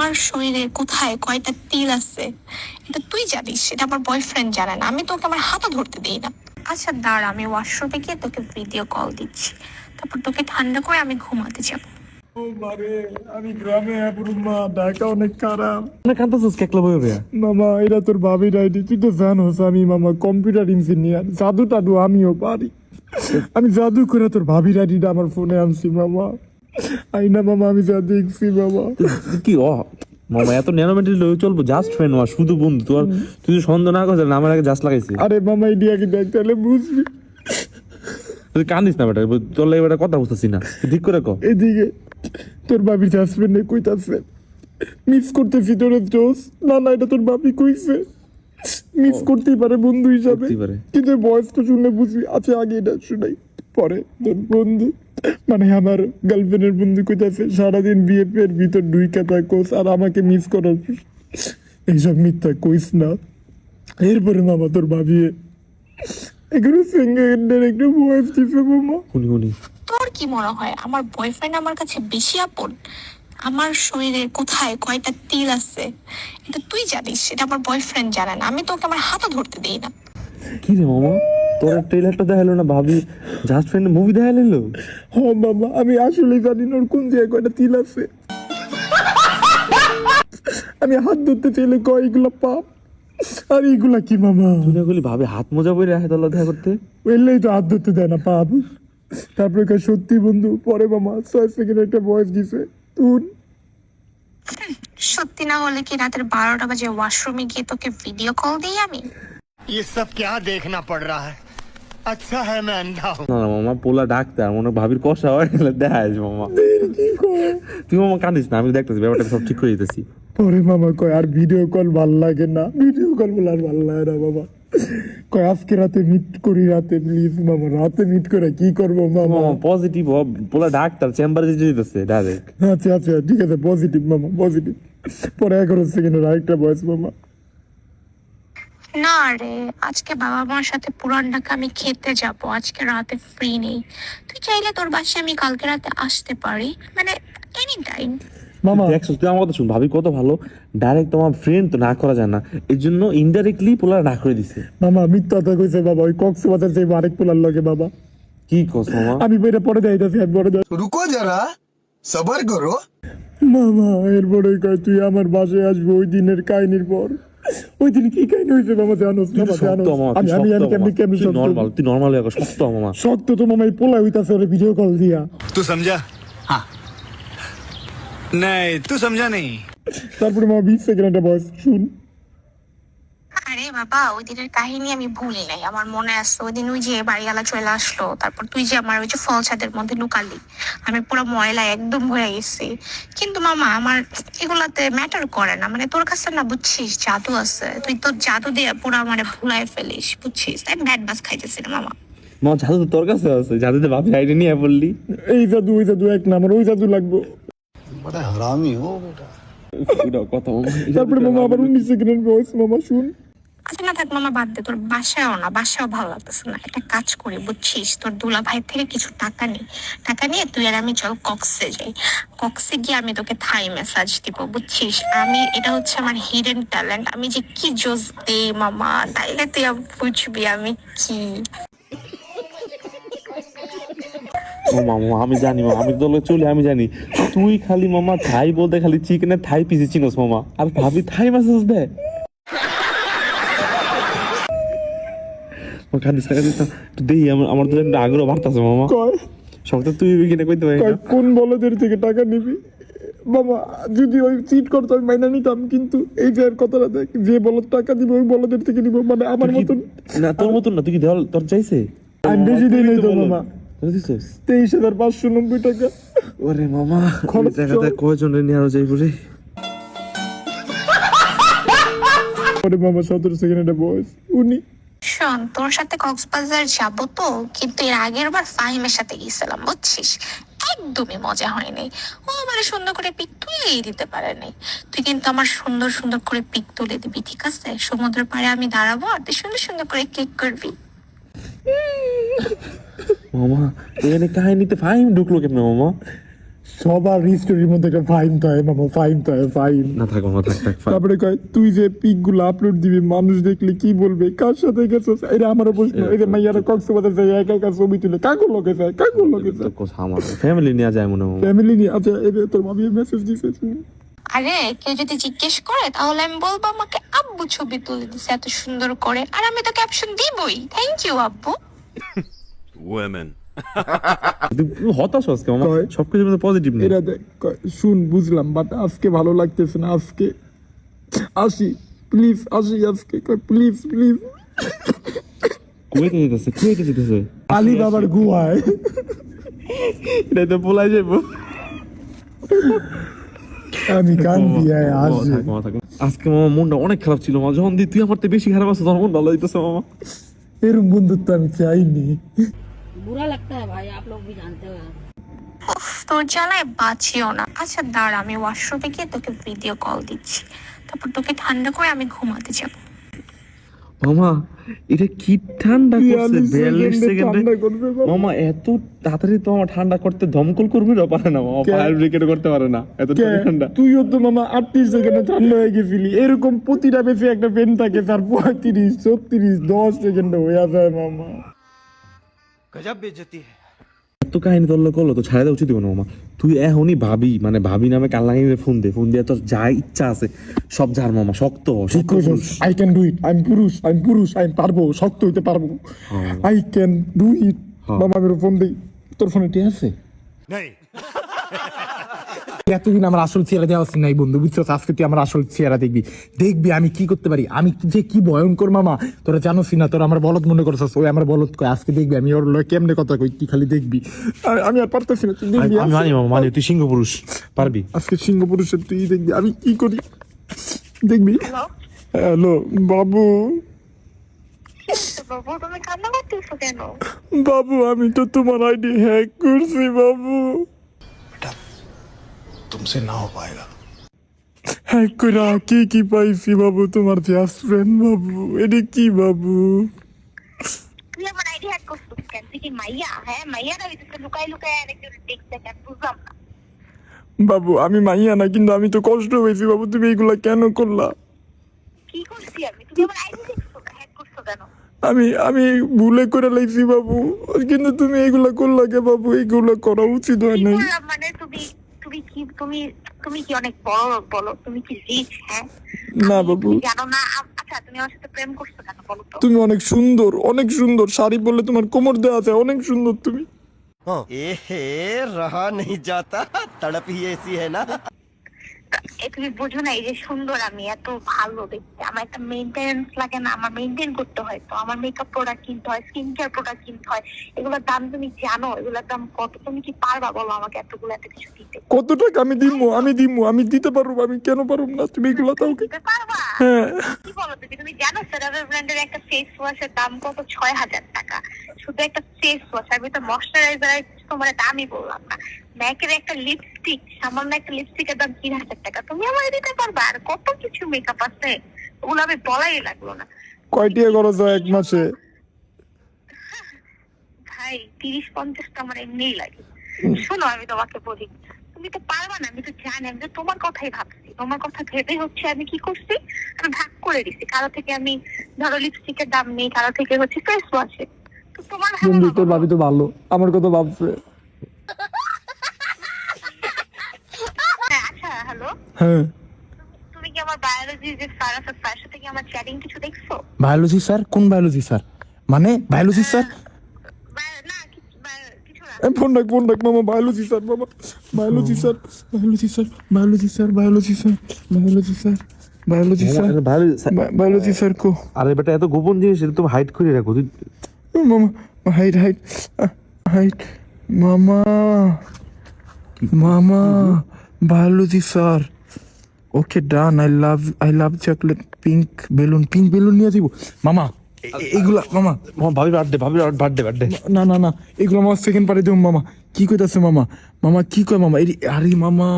আমার শরীরে কোথায় কয়টা তিল আছে এটা তুই জানিস, এটা আমার বয়ফ্রেন্ড জানে না। আমি তোকে আমার হাতও ধরতে দিই না। আচ্ছা দাঁড়া, আমি ওয়াশরুমে গিয়ে তোকে ভিডিও কল দিচ্ছি, তারপর তোকে ঠান্ডা করে আমি ঘুমাতে যাবো। ও মারে, আমি গ্রামে মা, ঢাকা অনেক খারাপ। না কান্তাছিস কেকলা বই হবে। মামা এটা তোর ভাবির আইডি, তুই তো জানোস আমি মামা কম্পিউটার ইঞ্জিনিয়ার, জাদু টাদু আমিও পারি। আমি জাদু করে তোর ভাবির আইডিটা আমার ফোনে আনছি মামা। আইনা মামা আমি যা দেখছি মামা। কি মামা এত ন্যানোমেট্রি লই চলবো? জাস্ট ফ্রেন্ড মা, শুধু বন্ধু। তোর তুই যদি সন্দেহ না করছিস, আমার আগে জাস্ট লাগাইছি। আরে মামা আইডিয়া কি দেখ তাহলে বুঝবি। তুই কান্দিস না বেটা, তোর লাগে বেটা কথা বুঝতেছি না, ঠিক করে কো। এদিকে তোর ভাবির হাজবেন্ডে কইতাছে মিস করতেছি তোর জোস। না না, এটা তোর ভাবি কইছে, মিস করতেই পারে বন্ধু হিসাবে, করতেই পারে। কিন্তু ভয়েস তো শুনে বুঝবি। আচ্ছা আগে এটা শুনাই, পরে তোর বন্ধু মানে আমার গার্লফ্রেন্ডের বন্ধু কইতাছে সারাদিন বিএফের ভিতর ঢুইকা থাকোস আর আমাকে মিস করার, এইসব মিথ্যা কইস না। এরপরে মামা তোর ভাবি এগুলো সিঙ্গেলের একটা ভয়েস দিছে মামা। শুনি শুনি। তোর কি মনে হয় আমার বয়ফ্রেন্ড আমার কাছে বেশি আপন? আমার শরীরে কোথায় কয়টা তিল আছে এটা তুই জানিস, এটা আমার বয়ফ্রেন্ড জানে না। আমি তোকে আমার হাতও ধরতে দিই না। কি রে মামা, তোর ট্রেলারটা দেখালো না? ভাবি জাস্ট ফ্রেন্ড মুভি দেখাইলো। হ্যাঁ বাবা, আমি আসলে জানি না ওর কোন জায়গায় কয়টা তিল আছে। আমি হাত ধরতে চাইলে কয় এগুলা পাপ, আর এগুলা কি মামা? তুই না বলি ভাবি হাত মোজা পরে রাখে তোর দেখা করতে। এলেই তো হাত ধরতে দেয় না, পাপ। তারপরে কয় সত্যি বন্ধু। পরে মামা 6 সেকেন্ড একটা ভয়েস দিছে তুন। সত্যি না হলে কি রাতের 12টা বাজে ওয়াশরুমে গিয়ে তোকে ভিডিও কল দিই আমি? ये सब क्या देखना पड़ रहा है? अच्छा है मैं अंधा हूँ। না না মামা, পোলা ডাক্তার মনে হয় ভাবির কষা হয়, দেখাস মামা। তুই মামা কান্দিস না, আমি দেখতেছি ব্যাপারটা সব ঠিক করে দিতেছি। পরে মামা কয় আর ভিডিও কল ভাল লাগে না, ভিডিও কল বলে আর ভাল লাগে না বাবা। কয় আজকে রাতে মিট করি, রাতে প্লিজ মামা, রাতে মিট করে কি করবো মামা? মামা পজিটিভ পোলা ডাক্তার চেম্বারে যেতে দিতেছে ডাইরেক্ট। আচ্ছা আচ্ছা ঠিক আছে, পজিটিভ মামা পজিটিভ। পরে 11 সেকেন্ডের আরেকটা ভয়েস মামা। না রে, আজকে বাবা মার সাথে পুরান ঢাকা আমি খেতে যাব, আজকে রাতে ফ্রি নেই। তুই চাইলে তোর বাসায় আমি কালকে রাতে আসতে পারি, মানে এনি টাইম। মামা দেখছো তুই আমার কথা শুন, ভাবি কত ভালো, ডাইরেক্ট তোমার ফ্রেন্ড তো না করা যায় না, এই জন্য ইনডাইরেক্টলি পোলা না করে দিছে। মামা মিথ্যা কথা কইছে বাবা, ওই কক্সবাজার যাইবো আরেক পোলার লগে বাবা। কি কস মামা? আমি বেরে পরে যাইতাছি, আমি পরে যাই। रुको जरा, सबर करो। মামা এরপরে কয় তুই আমার বাসায় আসবি ওই দিনের কাহিনীর পর। ওই দিন কি কাহিনী হয়েছে মামা জানোস? তুই মামা শক্ত জানোস মামা, আমি আমি আমি কেমনি কেমনি তুই নরমাল, তুই নরমাল শক্ত মামা। শক্ত তো মামা, এই পোলা হইতাছে ওরে ভিডিও কল দিয়া। तू समझा? हाँ। नहीं, तू समझा नहीं। তারপরে মামা 20 সেকেন্ড একটা ভয়েস শুন। আরে বাবা, ওই দিনের কাহিনী আমি ভুলি নাই, আমার মনে আছে। ওই দিন ওই যে বাড়িওয়ালা চলে আসলো, তারপর তুই যে আমার ওই যে ফল ছাদের মধ্যে লুকালি, আমি পুরো ময়লা একদম হয়ে গেছি। কিন্তু মামা আমার এগুলাতে ম্যাটার করে না, মানে তোর কাছে না বুঝছিস জাদু আছে, তুই তোর জাদু দিয়ে পুরো মানে ভুলাই ফেলিস বুঝছিস। তাই ব্যাড বাস খাইতেছি না মামা। মামা জাদু তো তোর কাছে আছে, জাদুতে ভাবি আইডি নিয়ে বললি। এই জাদু ওই জাদু এক না, আমার ওই জাদু লাগবো। बड़ा हरामी हो बेटा। কথা মামা। তারপরে মামা আবার 19 সেকেন্ডের ভয়েস মামা শুন। আচ্ছা না থাক মামা, বাদ দে, তোর বাসায়ও না, বাসায়ও ভালো লাগতেছে না। একটা কাজ করি বুঝছিস, তোর দুলা ভাই থেকে কিছু টাকা নি, টাকা নিয়ে তুই আর আমি চল কক্সে যাই। কক্সে গিয়ে আমি তোকে থাই মেসাজ দিব বুঝছিস। আমি এটা হচ্ছে আমার হিডেন ট্যালেন্ট, আমি যে কি জোস দেই মামা, তাইলে তুই বুঝবি আমি কি। ও মামা আমি জানি মামা, আমি তোর চলে আমি জানি তুই খালি মামা থাই বলতে খালি চিকেনের থাই পিসি চিনোস মামা, আর ভাবি থাই মাসাজ দেয়। কাঁদিস না কাঁদিস না, তুই দেখি আমার তো একটা আগ্রহ বাড়তেছে মামা। কয় সবটা তুই কিনে কইতে পারি কয় না। কোন বলদের থেকে টাকা নিবি? মামা যদি ওই চিট করতো আমি মাইনা নিতাম, কিন্তু এই যে কথাটা দেখ, যে বলদ টাকা দিবে ওই বলদের থেকে নিব, মানে আমার মতন না তোর মতন না, তুই কি দেওয়াল তোর চাইছে? আমি বেশি দিই নাই তো মামা, তোর দিছিস? 23,590 টাকা। ওরে মামা খরচ টাকাতে কয়জনের নিয়ে আরো যাইব রে। পরে মামা 17 সেকেন্ড একটা ভয়েস উনি। শোন, তোর সাথে কক্সবাজার যাবো তো, কিন্তু এর আগের বার ফাহিমের সাথে গিয়েছিলাম বুঝছিস, একদমই মজা হয়নি। ও আমার সুন্দর করে পিক তুলেই দিতে পারে নাই। তুই কিন্তু আমার সুন্দর সুন্দর করে পিক তুলে দিবি, ঠিক আছে? সমুদ্রের পাড়ে আমি দাঁড়াবো আর তুই সুন্দর সুন্দর করে ক্লিক করবি। মামা এখানে কাহিনীতে ফাইম ঢুকলো কেমন মামা? সবার হিস্টোরির মধ্যে একটা ফাইন থাকে মামা, ফাইন থাকে, ফাইন। না থাক মামা, থাক থাক fine। তারপরে কয় তুই যে পিক গুলো আপলোড দিবি মানুষ দেখলে কি বলবে, কার সাথে গেছিস, এটা আমারও প্রশ্ন। এই যে মাইয়ারা কক্সবাজার যায় একা একা ছবি তুলে, কাকুর লোকে যায়, কাকুর লোকে যায়, আমার ফ্যামিলি নিয়ে যায় মনে হয়। ফ্যামিলি নিয়ে। আচ্ছা এই যে তোর মামি মেসেজ দিছে, আরে কেউ যদি জিজ্ঞেস করে তাহলে আমি বলবো আমাকে আব্বু ছবি তুলে দিছে এত সুন্দর করে, আর আমি তো ক্যাপশন দিবই, থ্যাংক ইউ আব্বু। Women. তুই হতাশ আজকে মামা, কয়। সবকিছুর মধ্যে পজিটিভ নেই। এরা দেখ কয়, শুন বুঝলাম বাট আজকে ভালো লাগতেছে না, আজকে আসি প্লিজ, আসি আজকে, কয় প্লিজ প্লিজ। কুয়েতে যেতেছে, কুয়েতে যেতেছে। আলী বাবার গুহায়। এটা তো বলাই যাবো। আমি কান্দি আসি। আজকে মামা মনটা অনেক খারাপ ছিল মামা, যখন তুই আমার থেকে বেশি খারাপ আছে তখন মন ভালো হইতেছে মামা। এরম বন্ধুত্ব আমি চাইনি। बुरा लगता है भाई, आप लोग भी जानते हो। উফ, তোর জ্বালায় বাঁচিও না। আচ্ছা দাঁড়া, আমি ওয়াশরুমে গিয়ে তোকে ভিডিও কল দিচ্ছি, তারপর তোকে ঠান্ডা করে আমি ঘুমাতে যাবো। মামা এটা কি ঠান্ডা করছে, 42 সেকেন্ডে ঠান্ডা করবে বাবা। মামা। এত তাড়াতাড়ি তো আমার ঠান্ডা করতে দমকল কর্মীরা পারে না মামা, কে? ফায়ার ব্রিগেড করতে পারে না এত কে? ঠান্ডা। তুইও তো মামা 38 সেকেন্ডে ঠান্ডা হয়ে গেছিলি। এরকম প্রতিটা বেশি একটা পেন থাকে তার 35, 36, 10 সেকেন্ডে হয়ে যায় মামা। गजब बेइज्जती है। এত কাহিনী তোর করলো তো ছাড়া দেওয়া উচিত না মামা। তুই এখনই ভাবি, মানে ভাবি নামে কাল্লাঙ্গিরে ফোন দে, ফোন দিয়ে তোর যা ইচ্ছা আছে সব ঝাড় মামা, শক্ত হ, ঠিক শক্ত কইছস, পুরুষ। I can do it, I am পুরুষ, আই এম পুরুষ, আই এম পারবো, শক্ত হইতে পারবো, আই ক্যান ডু ইট। হ্যাঁ। মামা আমি ফোন দিই, তোর ফোনে ঠিক আছে? नहीं। এতদিন আমার আসল চেহারা দেওয়া আছে নাই বন্ধু, বুঝছস? আজকে তুই আমার আসল চেহারা দেখবি, দেখবি আমি কি করতে পারি, আমি যে কি ভয়ঙ্কর মামা। তোরা জানোস না, তোরা আমার বলদ মনে করছস, ওই আমার বলদ কয়। আজকে দেখবি আমি ওর লয় কেমনে কথা কই, তুই খালি দেখবি। আমি আর পারতেছি না, তুই দেখবি। আমি মানি মামা, মানি তুই সিংহ পুরুষ, পারবি। আজকে সিংহ পুরুষের তুই দেখবি আমি কি করি, দেখবি। হ্যালো বাবু, বাবু তুমি কান্না করতেছো কেন? বাবু আমি তো তোমার আইডি হ্যাক করছি বাবু। तुमसे ना हो पाएगा। হ্যাক করে কি কি পাইছি বাবু, তোমার জাস্ট ফ্রেন্ড বাবু। এটা কি বাবু? তুই আমার আইডি হ্যাক করছিস কেন? তুই কি মাইয়া? হ্যাঁ মাইয়া না, তুই লুকাই লুকাই আরেকজন দেখতে কেন? বুঝলাম না। বাবু আমি মাইয়া না, কিন্তু আমি তো কষ্ট হয়েছি বাবু, তুমি এইগুলা কেন করলা? কি করছি আমি? তুমি আমার আইডি দেখছো, হ্যাক করছো কেন? আমি ভুলে করে লাইছি বাবু, কিন্তু তুমি এইগুলা করলা কে বাবু? এইগুলা করা উচিত হয় কি নাই। করলাম মানে? তুমি কি তুমি কি অনেক বড় লোক বলো? তুমি কি রিচ? হ্যাঁ না আমি- বাবু, তুমি জানো না আচ্ছা তুমি আমার সাথে প্রেম করছো কেন বলো তো? তুমি অনেক সুন্দর, অনেক সুন্দর। শাড়ি পরলে তোমার কোমর দেওয়া আছে, অনেক সুন্দর তুমি। ए रहा नहीं जाता, तड़प ही ऐसी है ना। তুমি বোঝো না, এই যে সুন্দর আমি, এত ভালো দেখতে, আমার একটা মেইনটেনেন্স লাগে না? আমার মেইনটেইন করতে হয়, তো আমার মেকআপ প্রোডাক্ট কিনতে হয়, স্কিন কেয়ার প্রোডাক্ট কিনতে হয়। এগুলোর দাম তুমি জানো? এগুলোর দাম কত? তুমি কি পারবা বলো আমাকে এতগুলো এত কিছু দিতে? কত টাকা আমি দিমু? আমি দিতে পারবো, আমি কেন পারবো না? তুমি এগুলা তাও কি? দিতে পারবা? হ্যাঁ। কি বলো তুমি জানো সেরাভেল ব্র্যান্ডের একটা ফেস ওয়াশের দাম কত? 6,000 টাকা। শুধু একটা ফেস ওয়াশ, আমি তো ময়শ্চারাইজার তোমার দামই বললাম না। ম্যাকের একটা লিপস্টিক, সামান্য একটা লিপস্টিকের দাম 3,000 টাকা। তুমি আমায় দিতে পারবা? আর কত কিছু মেকআপ আছে, ওগুলো আমি বলাই লাগলো না। কয়টিয়া খরচ হয় এক মাসে? ভাই 30-50 আমার এমনিই লাগে। শোনো আমি তোমাকে বলি, তুমি তো পারবা না, আমি তো জানি। আমি তো তোমার কথাই ভাবছি, তোমার কথা ভেবে হচ্ছে আমি কি করছি, আমি ভাগ করে দিছি। কারো থেকে আমি ধরো লিপস্টিকের দাম নেই, কারো থেকে হচ্ছে ফেস ওয়াশে। তো তোমার ভালো বন্ধু না তোর বলো? ভাবি তো ভালো, আমার কথা ভাবছে। হ্যাঁ, আচ্ছা হ্যালো, হ্যাঁ তুমি কি আমার বায়োলজি যে স্যার আছে, স্যারের সাথে কি আমার চ্যাটিং কিছু দেখছো? Biology sir? কোন বায়োলজি স্যার? মানে বায়োলজি স্যার? না কিছু না। ফোন রাখ মামা, বায়োলজি স্যার বাবা, biology sir, biology sir, biology sir, biology sir, biology sir, biology sir, biology sir কো? আরে বেটা এত গোপন জিনিস এটা তুমি হাইড করে রাখো। তুই মামা হাইট হাইট মামা, মামা biology sir. Okay done, I love chocolate, pink balloon নিয়ে যাবো মামা। এইগুলা মামা, ভাবি বার্থডে না না না, এগুলো আমার সেকেন্ড পারে দেব মামা। কি কইতাছে মামা? মামা কি কয় মামা? আরে মামা